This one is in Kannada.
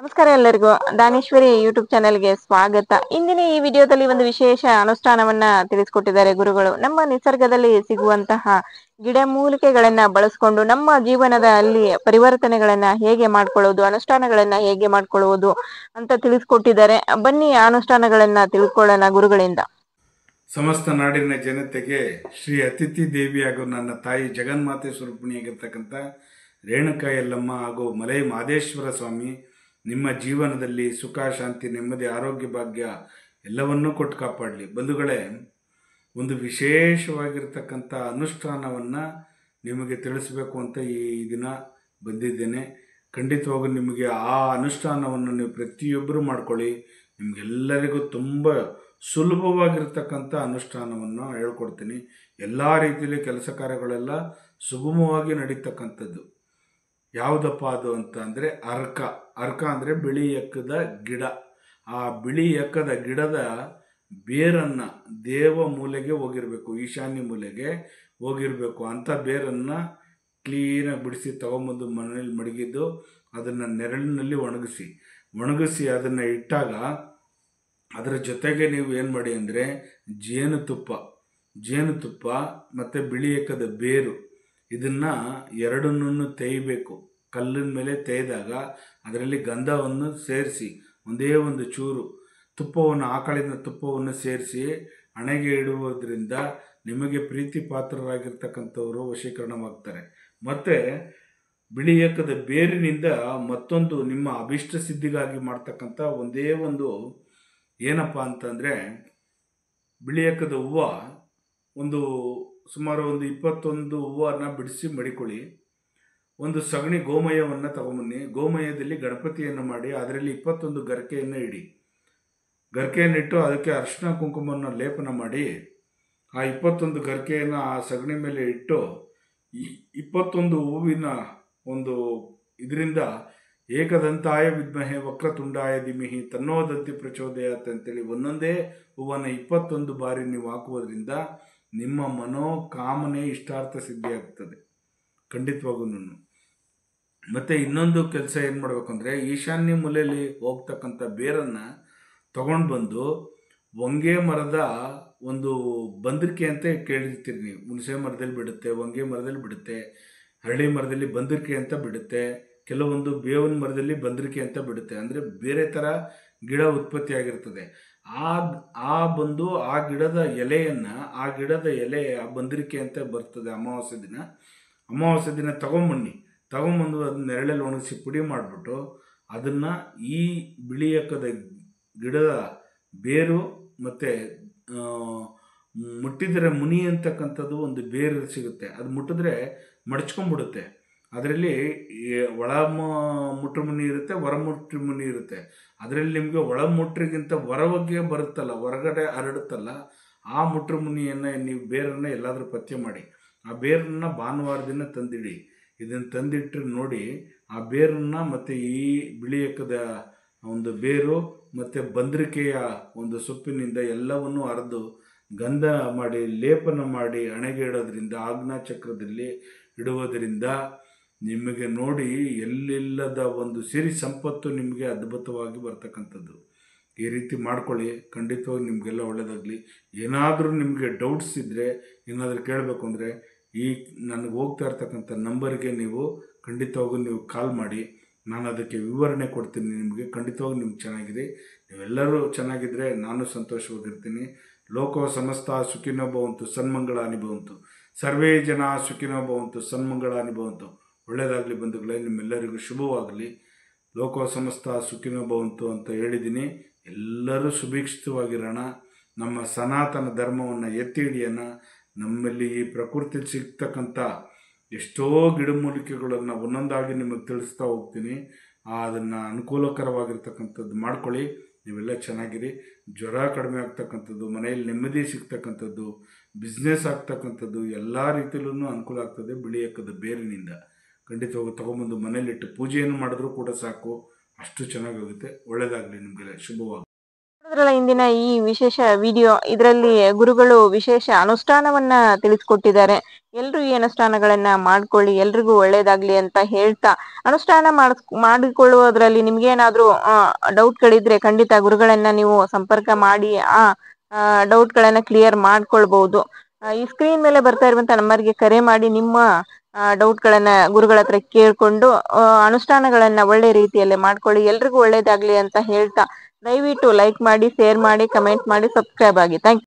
ನಮಸ್ಕಾರ ಎಲ್ಲರಿಗೂ ದಾನೇಶ್ವರಿ ಯೂಟ್ಯೂಬ್ ಚಾನೆಲ್ಗೆ ಸ್ವಾಗತ. ಇಂದಿನ ಈ ವಿಡಿಯೋದಲ್ಲಿ ಒಂದು ವಿಶೇಷ ಅನುಷ್ಠಾನವನ್ನ ತಿಳಿಸಿಕೊಟ್ಟಿದ್ದಾರೆ ಗುರುಗಳು. ನಮ್ಮ ನಿಸರ್ಗದಲ್ಲಿ ಸಿಗುವಂತಹ ಗಿಡಮೂಲಿಕೆಗಳನ್ನ ಬಳಸ್ಕೊಂಡು ನಮ್ಮ ಜೀವನದಲ್ಲಿ ಪರಿವರ್ತನೆಗಳನ್ನ ಹೇಗೆ ಮಾಡ್ಕೊಳ್ಳೋದು, ಅನುಷ್ಠಾನಗಳನ್ನ ಹೇಗೆ ಮಾಡ್ಕೊಳ್ಳುವುದು ಅಂತ ತಿಳಿಸ್ಕೊಟ್ಟಿದ್ದಾರೆ. ಬನ್ನಿ ಆ ಅನುಷ್ಠಾನಗಳನ್ನ ತಿಳ್ಕೊಳ್ಳೋಣ ಗುರುಗಳಿಂದ. ಸಮಸ್ತ ನಾಡಿನ ಜನತೆಗೆ ಶ್ರೀ ಅತಿಥಿ ದೇವಿ ಹಾಗೂ ನನ್ನ ತಾಯಿ ಜಗನ್ಮಾತೆ ಸ್ವರೂಪಿಣಿಯಾಗಿರ್ತಕ್ಕಂಥ ರೇಣುಕಾ ಯಲ್ಲಮ್ಮ ಹಾಗೂ ಮಲೈ ಮಹದೇಶ್ವರ ಸ್ವಾಮಿ ನಿಮ್ಮ ಜೀವನದಲ್ಲಿ ಸುಖ, ಶಾಂತಿ, ನೆಮ್ಮದಿ, ಆರೋಗ್ಯ, ಭಾಗ್ಯ ಎಲ್ಲವನ್ನೂ ಕೊಟ್ಟು ಕಾಪಾಡಲಿ. ಬಂಧುಗಳೇ, ಒಂದು ವಿಶೇಷವಾಗಿರ್ತಕ್ಕಂಥ ಅನುಷ್ಠಾನವನ್ನು ನಿಮಗೆ ತಿಳಿಸಬೇಕು ಅಂತ ಈ ದಿನ ಬಂದಿದ್ದೇನೆ. ಖಂಡಿತವಾಗೂ ನಿಮಗೆ ಆ ಅನುಷ್ಠಾನವನ್ನು ನೀವು ಪ್ರತಿಯೊಬ್ಬರು ಮಾಡ್ಕೊಳ್ಳಿ. ನಿಮಗೆಲ್ಲರಿಗೂ ತುಂಬ ಸುಲಭವಾಗಿರ್ತಕ್ಕಂಥ ಅನುಷ್ಠಾನವನ್ನು ಹೇಳ್ಕೊಡ್ತೀನಿ. ಎಲ್ಲ ರೀತಿಯಲ್ಲಿ ಕೆಲಸ ಕಾರ್ಯಗಳೆಲ್ಲ ಸುಗಮವಾಗಿ ನಡೀತಕ್ಕಂಥದ್ದು. ಯಾವುದಪ್ಪ ಅದು ಅಂತ ಅಂದರೆ ಅರ್ಕ ಅಂದರೆ ಬಿಳಿ ಎಕ್ಕದ ಗಿಡ. ಆ ಬಿಳಿ ಎಕ್ಕದ ಗಿಡದ ಬೇರನ್ನು ದೇವ ಮೂಲೆಗೆ ಹೋಗಿರಬೇಕು, ಈಶಾನ್ಯ ಮೂಲೆಗೆ ಹೋಗಿರಬೇಕು. ಅಂಥ ಬೇರನ್ನು ಕ್ಲೀನಾಗಿ ಬಿಡಿಸಿ ತೊಗೊಂಬಂದು ಮನೇಲಿ ಮಡಗಿದ್ದು ಅದನ್ನು ನೆರಳಿನಲ್ಲಿ ಒಣಗಿಸಿ ಅದನ್ನು ಇಟ್ಟಾಗ ಅದರ ಜೊತೆಗೆ ನೀವು ಏನು ಮಾಡಿ ಅಂದರೆ ಜೇನುತುಪ್ಪ ಮತ್ತು ಬಿಳಿ ಎಕ್ಕದ ಬೇರು ಇದನ್ನು ಎರಡನ್ನೂ ತೇಯಬೇಕು. ಕಲ್ಲಿನ ಮೇಲೆ ತೇಯ್ದಾಗ ಅದರಲ್ಲಿ ಗಂಧವನ್ನು ಸೇರಿಸಿ ಒಂದೇ ಒಂದು ಚೂರು ತುಪ್ಪವನ್ನು, ಆಕಳಿನ ತುಪ್ಪವನ್ನು ಸೇರಿಸಿ ಹಣೆಗೆ ಇಡುವುದರಿಂದ ನಿಮಗೆ ಪ್ರೀತಿ ಪಾತ್ರರಾಗಿರ್ತಕ್ಕಂಥವರು ವಶೀಕರಣವಾಗ್ತಾರೆ. ಮತ್ತು ಬಿಳಿ ಎಕ್ಕದ ಬೇರಿನಿಂದ ಮತ್ತೊಂದು ನಿಮ್ಮ ಅಭಿಷ್ಟ ಸಿದ್ಧಿಗಾಗಿ ಮಾಡ್ತಕ್ಕಂಥ ಒಂದೇ ಒಂದು ಏನಪ್ಪ ಅಂತಂದರೆ, ಬಿಳಿ ಎಕ್ಕದ ಹೂವು ಸುಮಾರು 21 ಹೂವನ್ನು ಬಿಡಿಸಿ ಮಡಿಕೊಳ್ಳಿ. ಒಂದು ಸಗಣಿ ಗೋಮಯವನ್ನು ತಗೊಂಬನ್ನಿ. ಗೋಮಯದಲ್ಲಿ ಗಣಪತಿಯನ್ನು ಮಾಡಿ ಅದರಲ್ಲಿ 21 ಗರಿಕೆಯನ್ನು ಇಡಿ. ಗರಿಕೆಯನ್ನಿಟ್ಟು ಅದಕ್ಕೆ ಅರಿಶಿನ ಕುಂಕುಮವನ್ನು ಲೇಪನ ಮಾಡಿ ಆ 21 ಗರಿಕೆಯನ್ನು ಆ ಸಗಣಿ ಮೇಲೆ ಇಟ್ಟು 21 ಹೂವಿನ ಒಂದು ಇದರಿಂದ ಏಕದಂತಾಯ ವಿದ್ಮಹೆ ವಕ್ರತುಂಡಾಯ ಧಿಮಹಿ ತನ್ನೋದಂತಿ ಪ್ರಚೋದಯಾತ್ ಅಂತೇಳಿ ಒಂದೊಂದೇ ಹೂವನ್ನು 21 ಬಾರಿ ನೀವು ಹಾಕುವುದರಿಂದ ನಿಮ್ಮ ಮನೋಕಾಮನೆ ಇಷ್ಟಾರ್ಥ ಸಿದ್ಧಿಯಾಗ್ತದೆ ಖಂಡಿತವಾಗೂ. ಮತ್ತು ಇನ್ನೊಂದು ಕೆಲಸ ಏನು ಮಾಡಬೇಕಂದ್ರೆ, ಈಶಾನ್ಯ ಮೂಲೆಯಲ್ಲಿ ಹೋಗ್ತಕ್ಕಂಥ ಬೇರನ್ನು ತಗೊಂಡು ಬಂದು ಹೊಂಗೆ ಮರದ ಒಂದು ಬಂದಿರಿಕೆ ಅಂತ ಕೇಳಿರ್ತೀರಿ ನೀವು. ಹುಣಸೆ ಮರದಲ್ಲಿ ಬಿಡುತ್ತೆ, ಹೊಂಗೆ ಮರದಲ್ಲಿ ಬಿಡುತ್ತೆ, ಹರಳಿ ಮರದಲ್ಲಿ ಬಂದಿರಿಕೆ ಅಂತ ಬಿಡುತ್ತೆ, ಕೆಲವೊಂದು ಬೇವಿನ ಮರದಲ್ಲಿ ಬಂದಿರಿಕೆ ಅಂತ ಬಿಡುತ್ತೆ. ಅಂದರೆ ಬೇರೆ ಥರ ಗಿಡ ಉತ್ಪತ್ತಿ ಆಗಿರ್ತದೆ. ಆ ಗಿಡದ ಎಲೆಯನ್ನು ಆ ಬಂದಿರಿಕೆ ಅಂತ ಬರ್ತದೆ. ಅಮಾವಾಸ್ಯೆ ದಿನ ತಗೊಂಬಂದು ಅದನ್ನ ನೆರಳಲ್ಲಿ ಒಣಗಿಸಿ ಪುಡಿ ಮಾಡಿಬಿಟ್ಟು ಅದನ್ನು ಈ ಬಿಳಿ ಎಕ್ಕದ ಗಿಡದ ಬೇರು ಮತ್ತು ಮುಟ್ಟಿದರೆ ಮುನಿ ಅಂತಕ್ಕಂಥದ್ದು ಒಂದು ಬೇರು ಸಿಗುತ್ತೆ. ಅದು ಮುಟ್ಟಿದ್ರೆ ಮಡಚ್ಕೊಂಡ್ಬಿಡುತ್ತೆ. ಅದರಲ್ಲಿ ಒಳ ಮುಟ್ರು ಮುನಿ ಇರುತ್ತೆ, ಹೊರ ಮುಟ್ರು ಮುನಿ ಇರುತ್ತೆ. ಅದರಲ್ಲಿ ನಿಮಗೆ ಒಳ ಮುಟ್ರಿಗಿಂತ ಹೊರಗೆ ಬರುತ್ತಲ್ಲ, ಹೊರಗಡೆ ಹರಡುತ್ತಲ್ಲ, ಆ ಮುಟ್ರು ಮುನಿಯನ್ನು ನೀವು ಬೇರನ್ನು ಎಲ್ಲಾದರೂ ಪತ್ತೆ ಮಾಡಿ ಆ ಬೇರನ್ನು ಭಾನುವಾರ ದಿನ ತಂದಿಡಿ. ಇದನ್ನು ತಂದಿಟ್ಟರೆ ನೋಡಿ, ಆ ಬೇರನ್ನು ಮತ್ತು ಈ ಬಿಳಿ ಎಕ್ಕದ ಒಂದು ಬೇರು ಮತ್ತು ಬಂದ್ರಿಕೆಯ ಒಂದು ಸೊಪ್ಪಿನಿಂದ ಎಲ್ಲವನ್ನೂ ಅರೆದು ಗಂಧ ಮಾಡಿ ಲೇಪನ ಮಾಡಿ ಹಣೆಗೆ ಇಡೋದ್ರಿಂದ, ಆಜ್ಞಾ ಚಕ್ರದಲ್ಲಿ ಇಡುವುದರಿಂದ ನಿಮಗೆ ನೋಡಿ ಎಲ್ಲಿಲ್ಲದ ಒಂದು ಸಿರಿ ಸಂಪತ್ತು ನಿಮಗೆ ಅದ್ಭುತವಾಗಿ ಬರ್ತಕ್ಕಂಥದ್ದು. ಈ ರೀತಿ ಮಾಡ್ಕೊಳ್ಳಿ, ಖಂಡಿತವಾಗಿ ನಿಮಗೆಲ್ಲ ಒಳ್ಳೆಯದಾಗಲಿ. ಏನಾದರೂ ನಿಮಗೆ ಡೌಟ್ಸ್ ಇದ್ದರೆ, ಏನಾದರೂ ಕೇಳಬೇಕು ಅಂದರೆ ಈ ನನಗೆ ಹೋಗ್ತಾ ಇರ್ತಕ್ಕಂಥ ನಂಬರ್ಗೆ ನೀವು ಖಂಡಿತವಾಗೂ ನೀವು ಕಾಲ್ ಮಾಡಿ, ನಾನು ಅದಕ್ಕೆ ವಿವರಣೆ ಕೊಡ್ತೀನಿ. ನಿಮಗೆ ಖಂಡಿತವಾಗಿ ನಿಮ್ಗೆ ಚೆನ್ನಾಗಿದೆ. ನೀವೆಲ್ಲರೂ ಚೆನ್ನಾಗಿದ್ದರೆ ನಾನು ಸಂತೋಷವಾಗಿರ್ತೀನಿ. ಲೋಕೋ ಸಮಸ್ತ ಸುಖಿನೋ ಭವಂತು, ಸನ್ಮಂಗಳಾನಿ ಭವಂತು, ಸರ್ವೇ ಜನ ಸುಖಿನೋ ಭವಂತು, ಸನ್ಮಂಗಳಾನಿ ಭವಂತು. ಒಳ್ಳೆಯದಾಗಲಿ ಬಂಧುಗಳೇ, ನಿಮ್ಮೆಲ್ಲರಿಗೂ ಶುಭವಾಗಲಿ. ಲೋಕೋ ಸಮಸ್ತ ಸುಖಿನೋ ಭವಂತು ಅಂತ ಹೇಳಿದ್ದೀನಿ. ಎಲ್ಲರೂ ಸುಭಿಕ್ಷಿತವಾಗಿರೋಣ. ನಮ್ಮ ಸನಾತನ ಧರ್ಮವನ್ನು ಎತ್ತಿ ಹಿಡಿಯೋಣ. ನಮ್ಮಲ್ಲಿ ಈ ಪ್ರಕೃತಿಯಲ್ಲಿ ಸಿಗ್ತಕ್ಕಂಥ ಎಷ್ಟೋ ಗಿಡಮೂಲಿಕೆಗಳನ್ನು ಒಂದೊಂದಾಗಿ ನಿಮಗೆ ತಿಳಿಸ್ತಾ ಹೋಗ್ತೀನಿ. ಅದನ್ನು ಅನುಕೂಲಕರವಾಗಿರ್ತಕ್ಕಂಥದ್ದು ಮಾಡ್ಕೊಳ್ಳಿ. ನೀವೆಲ್ಲ ಚೆನ್ನಾಗಿರಿ. ಜ್ವರ ಕಡಿಮೆ ಆಗ್ತಕ್ಕಂಥದ್ದು, ಮನೆಯಲ್ಲಿ ನೆಮ್ಮದಿ ಸಿಗ್ತಕ್ಕಂಥದ್ದು, ಬಿಸ್ನೆಸ್ ಆಗ್ತಕ್ಕಂಥದ್ದು ಎಲ್ಲ ರೀತಿಯಲ್ಲೂ ಅನುಕೂಲ ಆಗ್ತದೆ ಬಿಳಿ ಎಕ್ಕದ ಬೇರಿನಿಂದ. ಖಂಡಿತವಾಗಿ ತೊಗೊಂಬಂದು ಮನೇಲಿಟ್ಟು ಪೂಜೆಯನ್ನು ಮಾಡಿದ್ರೂ ಕೂಡ ಸಾಕು, ಅಷ್ಟು ಚೆನ್ನಾಗಾಗುತ್ತೆ. ಒಳ್ಳೆಯದಾಗಲಿ, ನಿಮಗೆಲ್ಲ ಶುಭವಾಗಲಿ. ನೋಡಿದ್ರಲ್ಲ ಇಂದಿನ ಈ ವಿಶೇಷ ವಿಡಿಯೋ. ಇದರಲ್ಲಿ ಗುರುಗಳು ವಿಶೇಷ ಅನುಷ್ಠಾನವನ್ನ ತಿಳಿಸ್ಕೊಟ್ಟಿದ್ದಾರೆ. ಎಲ್ರು ಈ ಅನುಷ್ಠಾನಗಳನ್ನ ಮಾಡ್ಕೊಳ್ಳಿ, ಎಲ್ರಿಗೂ ಒಳ್ಳೇದಾಗ್ಲಿ ಅಂತ ಹೇಳ್ತಾ, ಅನುಷ್ಠಾನ ಮಾಡಿಕೊಳ್ಳುವುದರಲ್ಲಿ ನಿಮ್ಗೇನಾದ್ರೂ ಡೌಟ್ಗಳಿದ್ರೆ ಖಂಡಿತ ಗುರುಗಳನ್ನ ನೀವು ಸಂಪರ್ಕ ಮಾಡಿ ಆ ಡೌಟ್ ಗಳನ್ನ ಕ್ಲಿಯರ್ ಮಾಡ್ಕೊಳ್ಬಹುದು. ಈ ಸ್ಕ್ರೀನ್ ಮೇಲೆ ಬರ್ತಾ ಇರುವಂತ ನಂಬರ್ಗೆ ಕರೆ ಮಾಡಿ ನಿಮ್ಮ ಡೌಟ್ ಗಳನ್ನ ಗುರುಗಳ ಹತ್ರ ಕೇಳ್ಕೊಂಡು ಅನುಷ್ಠಾನಗಳನ್ನ ಒಳ್ಳೆ ರೀತಿಯಲ್ಲಿ ಮಾಡ್ಕೊಳ್ಳಿ. ಎಲ್ರಿಗೂ ಒಳ್ಳೇದಾಗ್ಲಿ ಅಂತ ಹೇಳ್ತಾ, ದಯವಿಟ್ಟು ಲೈಕ್ ಮಾಡಿ, ಶೇರ್ ಮಾಡಿ, ಕಮೆಂಟ್ ಮಾಡಿ, ಸಬ್ಸ್ಕ್ರೈಬ್ ಆಗಿ. Thank you.